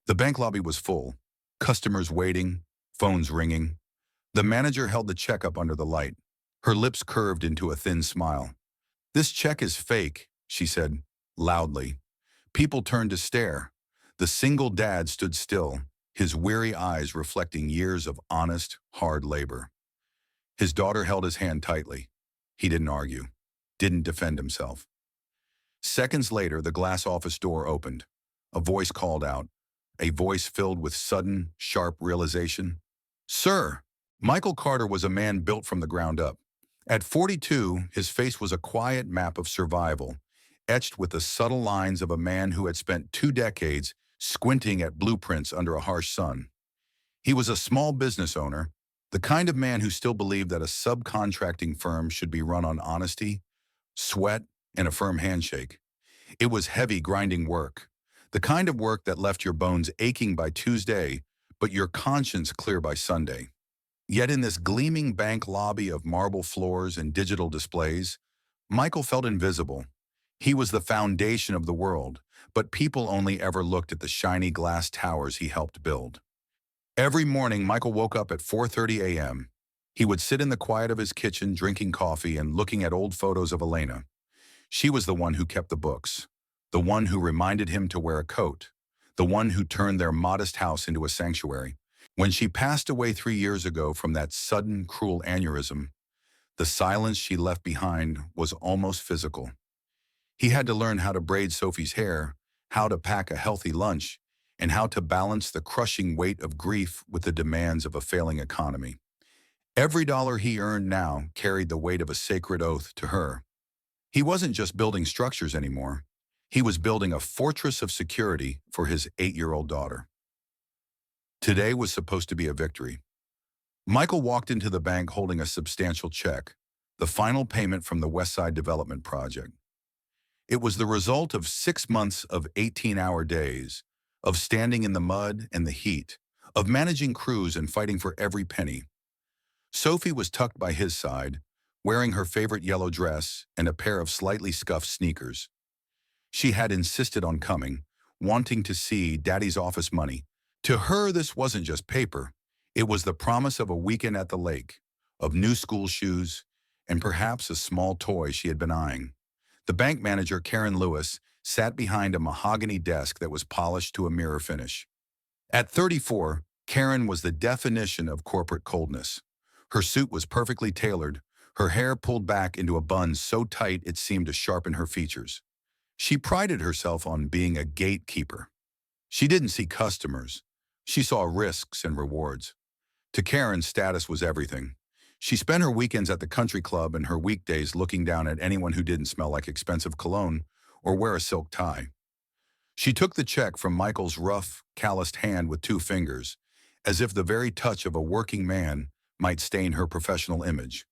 The bank lobby was full, customers waiting, phones ringing. The manager held the check up under the light. Her lips curved into a thin smile. "This check is fake," she said, loudly. People turned to stare. The single dad stood still, his weary eyes reflecting years of honest, hard labor. His daughter held his hand tightly. He didn't argue, didn't defend himself. Seconds later, the glass office door opened. A voice called out, a voice filled with sudden, sharp realization. "Sir!" Michael Carter was a man built from the ground up. At 42, his face was a quiet map of survival, etched with the subtle lines of a man who had spent 2 decades squinting at blueprints under a harsh sun. He was a small business owner, the kind of man who still believed that a subcontracting firm should be run on honesty, sweat, and a firm handshake. It was heavy, grinding work, the kind of work that left your bones aching by Tuesday, but your conscience clear by Sunday. Yet in this gleaming bank lobby of marble floors and digital displays, Michael felt invisible. He was the foundation of the world, but people only ever looked at the shiny glass towers he helped build. Every morning, Michael woke up at 4:30 a.m. He would sit in the quiet of his kitchen drinking coffee and looking at old photos of Elena. She was the one who kept the books, the one who reminded him to wear a coat, the one who turned their modest house into a sanctuary. When she passed away 3 years ago from that sudden, cruel aneurysm, the silence she left behind was almost physical. He had to learn how to braid Sophie's hair, how to pack a healthy lunch, and how to balance the crushing weight of grief with the demands of a failing economy. Every dollar he earned now carried the weight of a sacred oath to her. He wasn't just building structures anymore. He was building a fortress of security for his 8-year-old daughter. Today was supposed to be a victory. Michael walked into the bank holding a substantial check, the final payment from the West Side Development Project. It was the result of 6 months of 18-hour days, of standing in the mud and the heat, of managing crews and fighting for every penny. Sophie was tucked by his side, wearing her favorite yellow dress and a pair of slightly scuffed sneakers. She had insisted on coming, wanting to see Daddy's office money. To her, this wasn't just paper. It was the promise of a weekend at the lake, of new school shoes, and perhaps a small toy she had been eyeing. The bank manager, Karen Lewis, sat behind a mahogany desk that was polished to a mirror finish. At 34, Karen was the definition of corporate coldness. Her suit was perfectly tailored, her hair pulled back into a bun so tight it seemed to sharpen her features. She prided herself on being a gatekeeper. She didn't see customers. She saw risks and rewards. To Karen, status was everything. She spent her weekends at the country club and her weekdays looking down at anyone who didn't smell like expensive cologne or wear a silk tie. She took the check from Michael's rough, calloused hand with 2 fingers, as if the very touch of a working man might stain her professional image.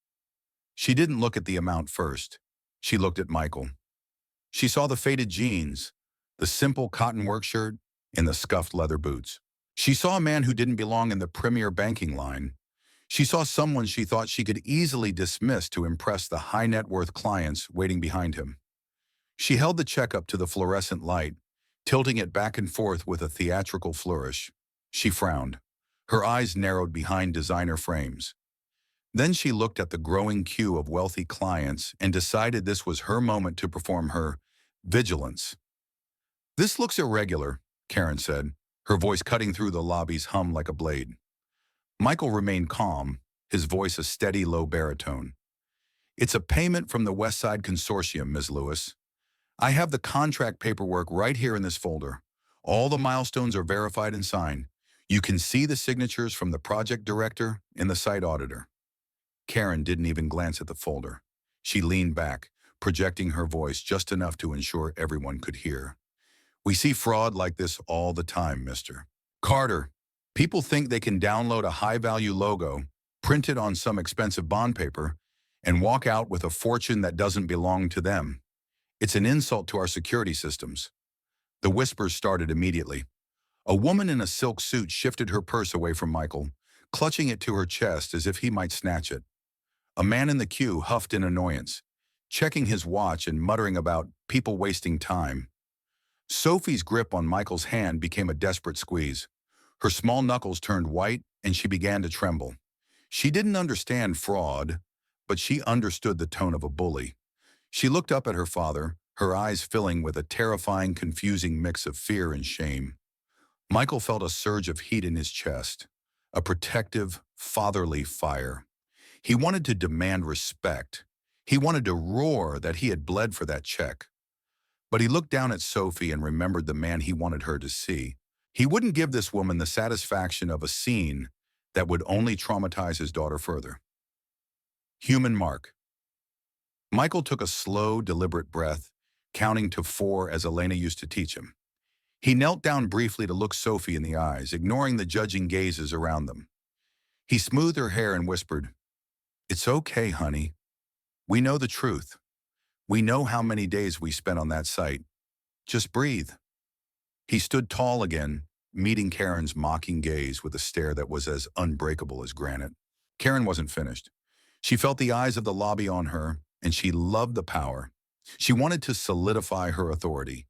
She didn't look at the amount first. She looked at Michael. She saw the faded jeans, the simple cotton work shirt, and the scuffed leather boots. She saw a man who didn't belong in the premier banking line. She saw someone she thought she could easily dismiss to impress the high-net-worth clients waiting behind him. She held the check up to the fluorescent light, tilting it back and forth with a theatrical flourish. She frowned. Her eyes narrowed behind designer frames. Then she looked at the growing queue of wealthy clients and decided this was her moment to perform her vigilance. "This looks irregular," Karen said, her voice cutting through the lobby's hum like a blade. Michael remained calm, his voice a steady, low baritone. "It's a payment from the West Side Consortium, Ms. Lewis. I have the contract paperwork right here in this folder. All the milestones are verified and signed. You can see the signatures from the project director and the site auditor." Karen didn't even glance at the folder. She leaned back, projecting her voice just enough to ensure everyone could hear. "We see fraud like this all the time, Mr. Carter. People think they can download a high-value logo, print it on some expensive bond paper, and walk out with a fortune that doesn't belong to them. It's an insult to our security systems." The whispers started immediately. A woman in a silk suit shifted her purse away from Michael, clutching it to her chest as if he might snatch it. A man in the queue huffed in annoyance, checking his watch and muttering about people wasting time. Sophie's grip on Michael's hand became a desperate squeeze. Her small knuckles turned white and she began to tremble. She didn't understand fraud, but she understood the tone of a bully. She looked up at her father, her eyes filling with a terrifying, confusing mix of fear and shame. Michael felt a surge of heat in his chest, a protective, fatherly fire. He wanted to demand respect. He wanted to roar that he had bled for that check. But he looked down at Sophie and remembered the man he wanted her to see. He wouldn't give this woman the satisfaction of a scene that would only traumatize his daughter further. Human mark. Michael took a slow, deliberate breath, counting to 4 as Elena used to teach him. He knelt down briefly to look Sophie in the eyes, ignoring the judging gazes around them. He smoothed her hair and whispered, "It's okay, honey. We know the truth. We know how many days we spent on that site. Just breathe." He stood tall again, meeting Karen's mocking gaze with a stare that was as unbreakable as granite. Karen wasn't finished. She felt the eyes of the lobby on her, and she loved the power. She wanted to solidify her authority.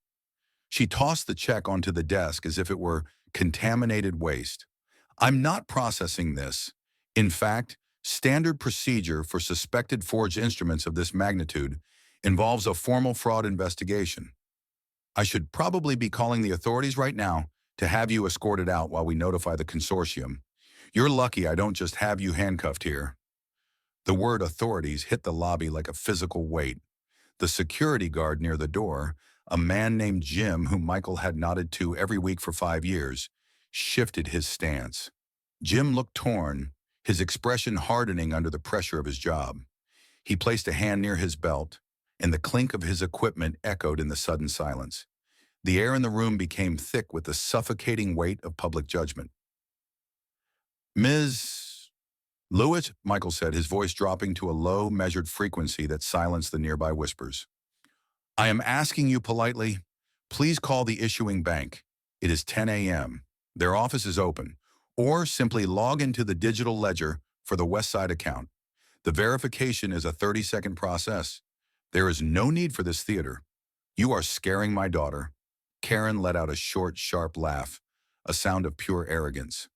She tossed the check onto the desk as if it were contaminated waste. "I'm not processing this. In fact, standard procedure for suspected forged instruments of this magnitude involves a formal fraud investigation. I should probably be calling the authorities right now to have you escorted out while we notify the consortium. You're lucky I don't just have you handcuffed here." The word authorities hit the lobby like a physical weight. The security guard near the door, a man named Jim whom Michael had nodded to every week for 5 years, shifted his stance. Jim looked torn, his expression hardening under the pressure of his job. He placed a hand near his belt, and the clink of his equipment echoed in the sudden silence. The air in the room became thick with the suffocating weight of public judgment. "Ms. Lewis," Michael said, his voice dropping to a low, measured frequency that silenced the nearby whispers. "I am asking you politely, please call the issuing bank. It is 10 a.m. Their office is open. Or simply log into the digital ledger for the Westside account. The verification is a 30-second process. There is no need for this theater. You are scaring my daughter." Karen let out a short, sharp laugh, a sound of pure arrogance.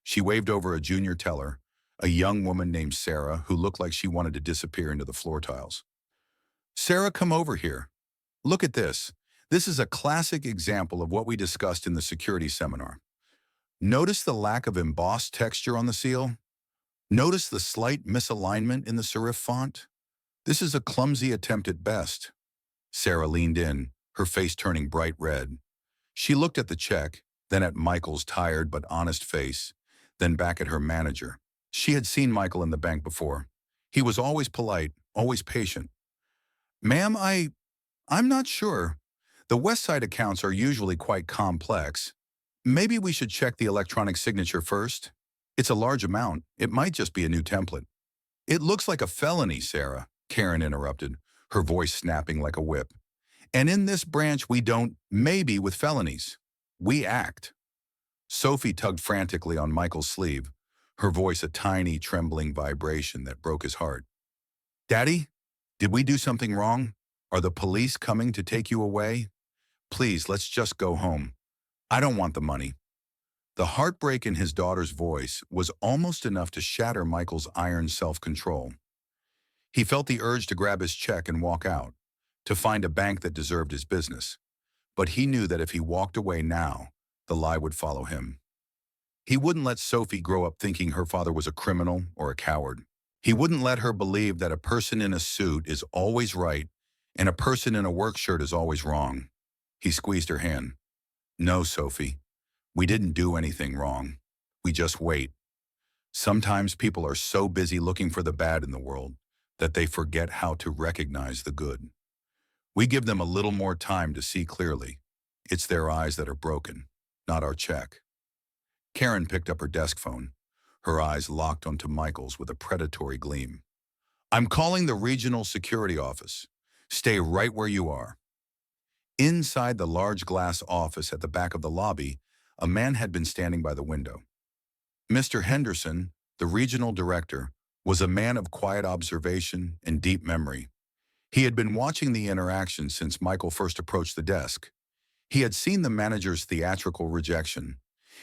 She waved over a junior teller, a young woman named Sarah who looked like she wanted to disappear into the floor tiles. "Sarah, come over here. Look at this. This is a classic example of what we discussed in the security seminar. Notice the lack of embossed texture on the seal? Notice the slight misalignment in the serif font? This is a clumsy attempt at best." Sarah leaned in, her face turning bright red. She looked at the check, then at Michael's tired but honest face, then back at her manager. She had seen Michael in the bank before. He was always polite, always patient. "Ma'am, I'm not sure. The Westside accounts are usually quite complex. Maybe we should check the electronic signature first. It's a large amount. It might just be a new template." "It looks like a felony, Sarah," Karen interrupted, her voice snapping like a whip. "And in this branch we don't maybe with felonies. We act." Sophie tugged frantically on Michael's sleeve, her voice a tiny, trembling vibration that broke his heart. "Daddy, did we do something wrong? Are the police coming to take you away? Please, let's just go home. I don't want the money." The heartbreak in his daughter's voice was almost enough to shatter Michael's iron self-control. He felt the urge to grab his check and walk out, to find a bank that deserved his business. But he knew that if he walked away now, the lie would follow him. He wouldn't let Sophie grow up thinking her father was a criminal or a coward. He wouldn't let her believe that a person in a suit is always right and a person in a work shirt is always wrong. He squeezed her hand. "No, Sophie, we didn't do anything wrong. We just wait. Sometimes people are so busy looking for the bad in the world that they forget how to recognize the good. We give them a little more time to see clearly. It's their eyes that are broken, not our check." Karen picked up her desk phone, her eyes locked onto Michael's with a predatory gleam. "I'm calling the regional security office. Stay right where you are." Inside the large glass office at the back of the lobby, a man had been standing by the window. Mr. Henderson, the regional director, was a man of quiet observation and deep memory. He had been watching the interaction since Michael first approached the desk. He had seen the manager's theatrical rejection.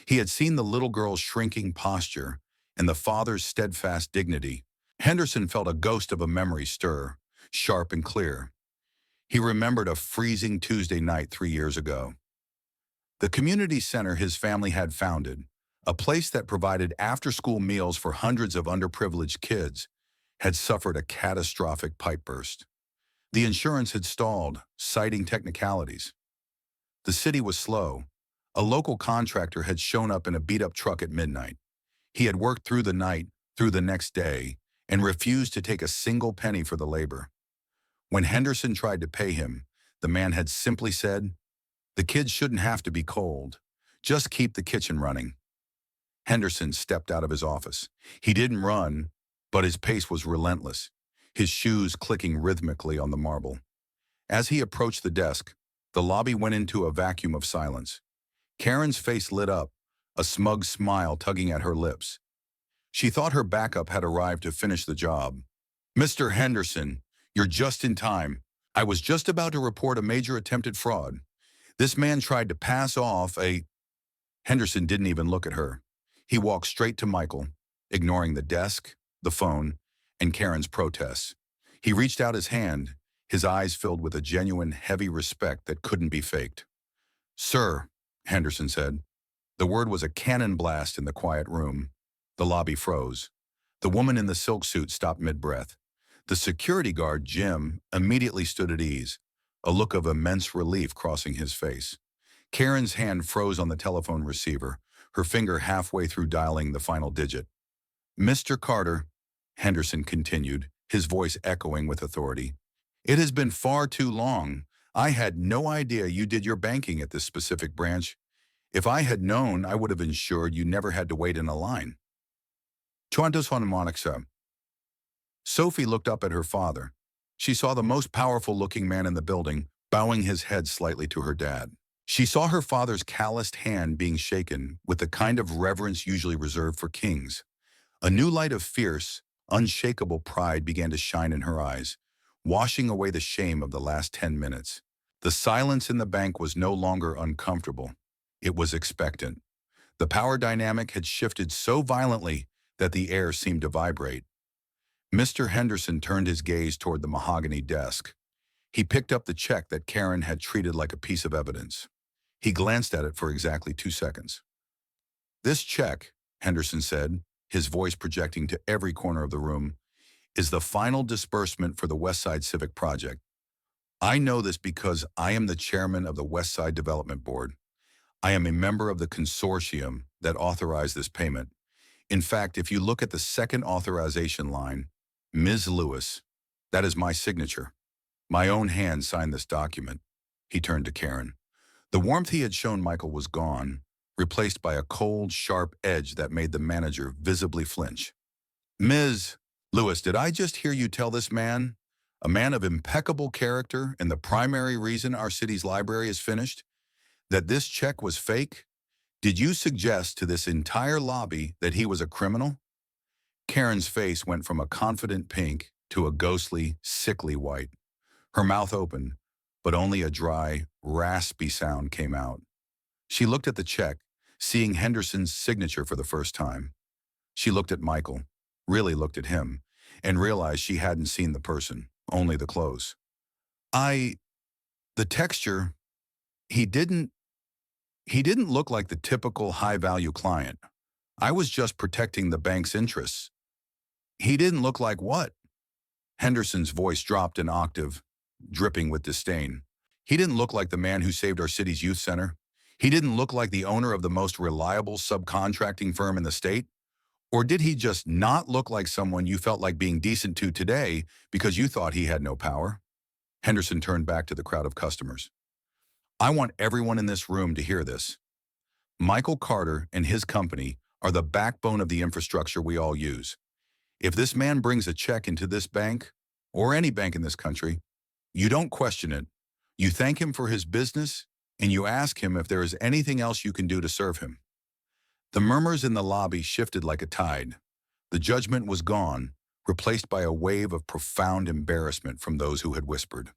He had seen the little girl's shrinking posture and the father's steadfast dignity. Henderson felt a ghost of a memory stir, sharp and clear. He remembered a freezing Tuesday night 3 years ago. The community center his family had founded, a place that provided after-school meals for hundreds of underprivileged kids, had suffered a catastrophic pipe burst. The insurance had stalled, citing technicalities. The city was slow. A local contractor had shown up in a beat-up truck at midnight. He had worked through the night, through the next day, and refused to take a single penny for the labor. When Henderson tried to pay him, the man had simply said, "The kids shouldn't have to be cold. Just keep the kitchen running." Henderson stepped out of his office. He didn't run, but his pace was relentless, his shoes clicking rhythmically on the marble. As he approached the desk, the lobby went into a vacuum of silence. Karen's face lit up, a smug smile tugging at her lips. She thought her backup had arrived to finish the job. "Mr. Henderson, you're just in time. I was just about to report a major attempted fraud. This man tried to pass off a—" Henderson didn't even look at her. He walked straight to Michael, ignoring the desk, the phone, and Karen's protests. He reached out his hand, his eyes filled with a genuine, heavy respect that couldn't be faked. "Sir," Henderson said. The word was a cannon blast in the quiet room. The lobby froze. The woman in the silk suit stopped mid-breath. The security guard, Jim, immediately stood at ease, a look of immense relief crossing his face. Karen's hand froze on the telephone receiver, her finger halfway through dialing the final digit. "Mr. Carter," Henderson continued, his voice echoing with authority, "it has been far too long. I had no idea you did your banking at this specific branch. If I had known, I would have ensured you never had to wait in a line." "Cuántos son Monica?" Sophie looked up at her father. She saw the most powerful-looking man in the building, bowing his head slightly to her dad. She saw her father's calloused hand being shaken with the kind of reverence usually reserved for kings. A new light of fierce, unshakable pride began to shine in her eyes, washing away the shame of the last 10 minutes. The silence in the bank was no longer uncomfortable. It was expectant. The power dynamic had shifted so violently that the air seemed to vibrate. Mr. Henderson turned his gaze toward the mahogany desk. He picked up the check that Karen had treated like a piece of evidence. He glanced at it for exactly 2 seconds. "This check," Henderson said, his voice projecting to every corner of the room, "is the final disbursement for the Westside Civic Project. I know this because I am the chairman of the Westside Development Board. I am a member of the consortium that authorized this payment. In fact, if you look at the second authorization line, Ms. Lewis, that is my signature. My own hand signed this document." He turned to Karen. The warmth he had shown Michael was gone, replaced by a cold, sharp edge that made the manager visibly flinch. "Ms. Lewis, did I just hear you tell this man, a man of impeccable character and the primary reason our city's library is finished, that this check was fake? Did you suggest to this entire lobby that he was a criminal?" Karen's face went from a confident pink to a ghostly, sickly white. Her mouth opened, but only a dry, raspy sound came out. She looked at the check, seeing Henderson's signature for the first time. She looked at Michael, really looked at him, and realized she hadn't seen the person, only the clothes. The texture, he didn't look like the typical high-value client. I was just protecting the bank's interests." "He didn't look like what?" Henderson's voice dropped an octave, dripping with disdain. "He didn't look like the man who saved our city's youth center. He didn't look like the owner of the most reliable subcontracting firm in the state. Or did he just not look like someone you felt like being decent to today because you thought he had no power?" Henderson turned back to the crowd of customers. "I want everyone in this room to hear this. Michael Carter and his company are the backbone of the infrastructure we all use. If this man brings a check into this bank, or any bank in this country, you don't question it. You thank him for his business, and you ask him if there is anything else you can do to serve him." The murmurs in the lobby shifted like a tide. The judgment was gone, replaced by a wave of profound embarrassment from those who had whispered.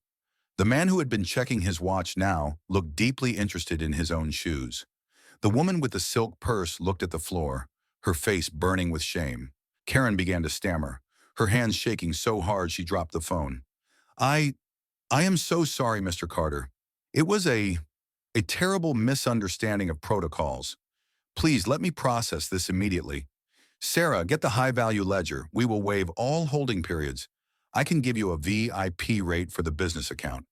The man who had been checking his watch now looked deeply interested in his own shoes. The woman with the silk purse looked at the floor, her face burning with shame. Karen began to stammer, her hands shaking so hard she dropped the phone. I, I am so sorry, Mr. Carter. It was a terrible misunderstanding of protocols. Please let me process this immediately. Sarah, get the high-value ledger. We will waive all holding periods. I can give you a VIP rate for the business account.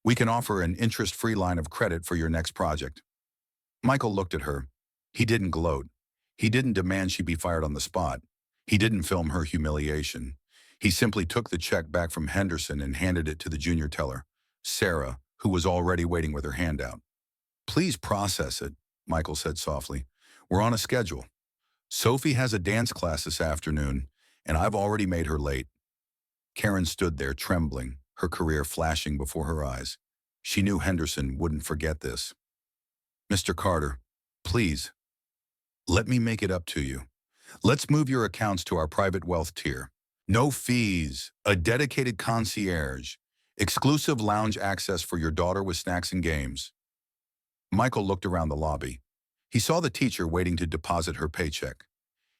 We can offer an interest-free line of credit for your next project. Michael looked at her. He didn't gloat. He didn't demand she be fired on the spot. He didn't film her humiliation. He simply took the check back from Henderson and handed it to the junior teller, Sarah, who was already waiting with her hand out. Please process it, Michael said softly. We're on a schedule. Sophie has a dance class this afternoon, and I've already made her late. Karen stood there trembling, her career flashing before her eyes. She knew Henderson wouldn't forget this. Mr. Carter, please, let me make it up to you. Let's move your accounts to our private wealth tier. No fees, a dedicated concierge, exclusive lounge access for your daughter with snacks and games. Michael looked around the lobby. He saw the teacher waiting to deposit her paycheck.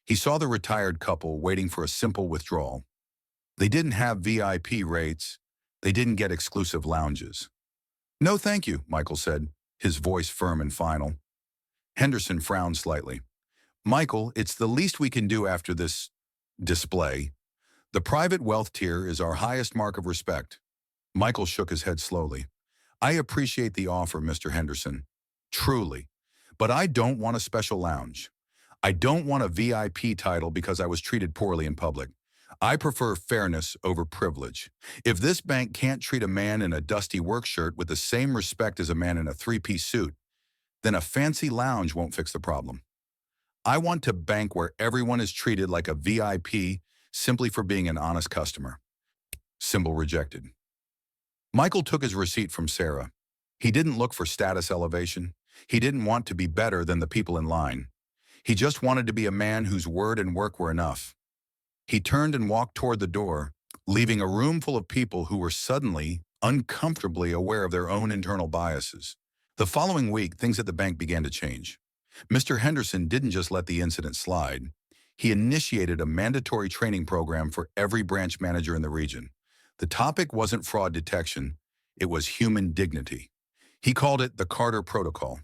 He saw the retired couple waiting for a simple withdrawal. They didn't have VIP rates. They didn't get exclusive lounges. No, thank you, Michael said, his voice firm and final. Henderson frowned slightly. Michael, it's the least we can do after this display. The private wealth tier is our highest mark of respect. Michael shook his head slowly. I appreciate the offer, Mr. Henderson. Truly. But I don't want a special lounge. I don't want a VIP title because I was treated poorly in public. I prefer fairness over privilege. If this bank can't treat a man in a dusty work shirt with the same respect as a man in a three-piece suit, then a fancy lounge won't fix the problem. I want to bank where everyone is treated like a VIP simply for being an honest customer. Symbol rejected. Michael took his receipt from Sarah. He didn't look for status elevation. He didn't want to be better than the people in line. He just wanted to be a man whose word and work were enough. He turned and walked toward the door, leaving a room full of people who were suddenly, uncomfortably aware of their own internal biases. The following week, things at the bank began to change. Mr. Henderson didn't just let the incident slide. He initiated a mandatory training program for every branch manager in the region. The topic wasn't fraud detection, it was human dignity. He called it the Carter Protocol.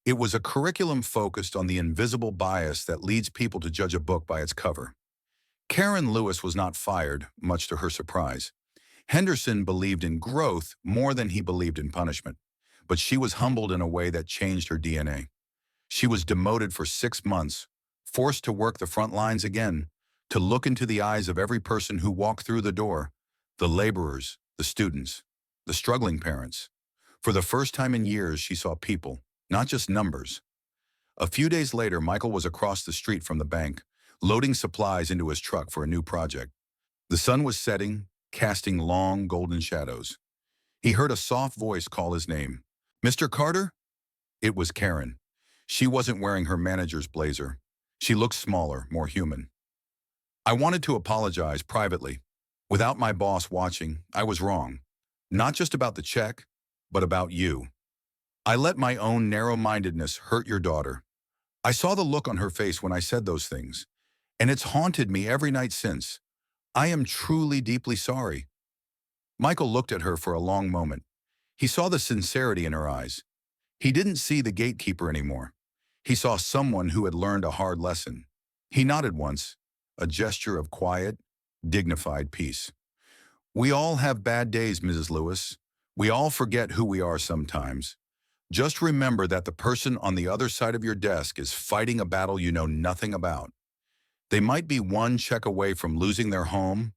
It was a curriculum focused on the invisible bias that leads people to judge a book by its cover. Karen Lewis was not fired, much to her surprise. Henderson believed in growth more than he believed in punishment, but she was humbled in a way that changed her DNA. She was demoted for 6 months, forced to work the front lines again, to look into the eyes of every person who walked through the door, the laborers, the students, the struggling parents. For the first time in years, she saw people, not just numbers. A few days later, Michael was across the street from the bank, loading supplies into his truck for a new project. The sun was setting, casting long golden shadows. He heard a soft voice call his name. Mr. Carter? It was Karen. She wasn't wearing her manager's blazer. She looked smaller, more human. I wanted to apologize privately. Without my boss watching, I was wrong. Not just about the check, but about you. I let my own narrow-mindedness hurt your daughter. I saw the look on her face when I said those things, and it's haunted me every night since. I am truly deeply sorry. Michael looked at her for a long moment. He saw the sincerity in her eyes. He didn't see the gatekeeper anymore. He saw someone who had learned a hard lesson. He nodded once, a gesture of quiet, dignified peace. We all have bad days, Mrs. Lewis. We all forget who we are sometimes. Just remember that the person on the other side of your desk is fighting a battle you know nothing about. They might be one check away from losing their home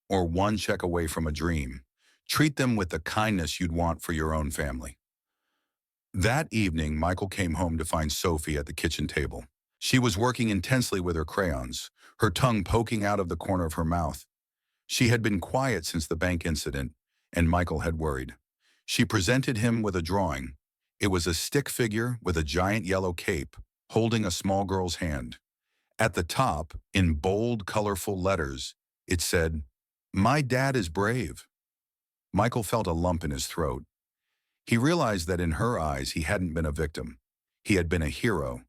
or one check away from a dream. Treat them with the kindness you'd want for your own family. That evening, Michael came home to find Sophie at the kitchen table. She was working intensely with her crayons, her tongue poking out of the corner of her mouth. She had been quiet since the bank incident, and Michael had worried. She presented him with a drawing. It was a stick figure with a giant yellow cape, holding a small girl's hand. At the top, in bold, colorful letters, it said, "My dad is brave." Michael felt a lump in his throat. He realized that in her eyes he hadn't been a victim. He had been a hero.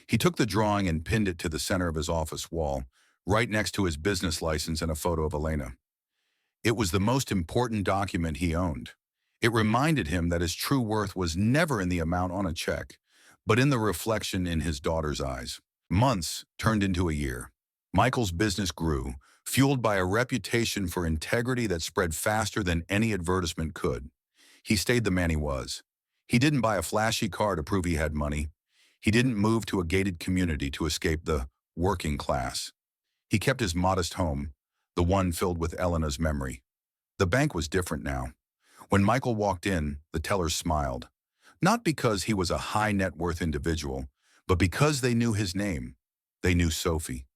He took the drawing and pinned it to the center of his office wall, right next to his business license and a photo of Elena. It was the most important document he owned. It reminded him that his true worth was never in the amount on a check, but in the reflection in his daughter's eyes. Months turned into a year. Michael's business grew, fueled by a reputation for integrity that spread faster than any advertisement could. He stayed the man he was. He didn't buy a flashy car to prove he had money. He didn't move to a gated community to escape the working class. He kept his modest home, the one filled with Elena's memory. The bank was different now. When Michael walked in, the tellers smiled. Not because he was a high net worth individual, but because they knew his name. They knew Sophie.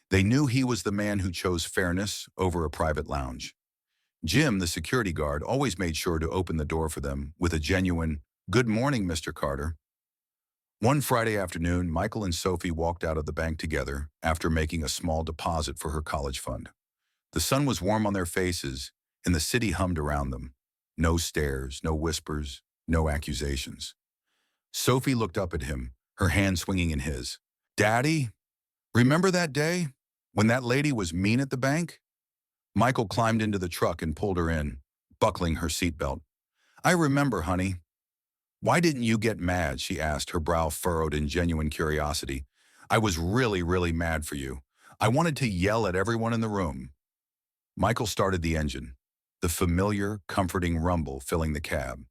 They knew he was the man who chose fairness over a private lounge. Jim, the security guard, always made sure to open the door for them with a genuine, "Good morning, Mr. Carter." One Friday afternoon, Michael and Sophie walked out of the bank together after making a small deposit for her college fund. The sun was warm on their faces, and the city hummed around them. No stares, no whispers, no accusations. Sophie looked up at him, her hand swinging in his. "Daddy, remember that day when that lady was mean at the bank?" Michael climbed into the truck and pulled her in, buckling her seatbelt. "I remember, honey." "Why didn't you get mad?" she asked, her brow furrowed in genuine curiosity. "I was really, really mad for you. I wanted to yell at everyone in the room." Michael started the engine, the familiar, comforting rumble filling the cab.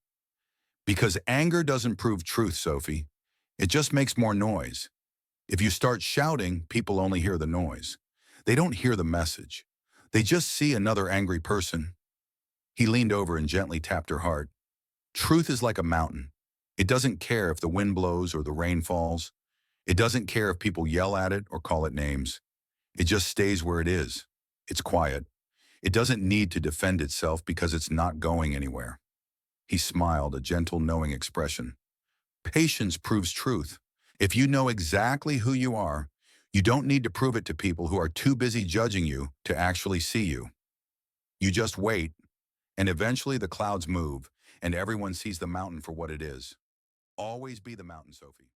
"Because anger doesn't prove truth, Sophie. It just makes more noise. If you start shouting, people only hear the noise. They don't hear the message. They just see another angry person." He leaned over and gently tapped her heart. "Truth is like a mountain. It doesn't care if the wind blows or the rain falls. It doesn't care if people yell at it or call it names. It just stays where it is. It's quiet. It doesn't need to defend itself because it's not going anywhere." He smiled, a gentle, knowing expression. "Patience proves truth. If you know exactly who you are, you don't need to prove it to people who are too busy judging you to actually see you. You just wait, and eventually the clouds move, and everyone sees the mountain for what it is. Always be the mountain, Sophie."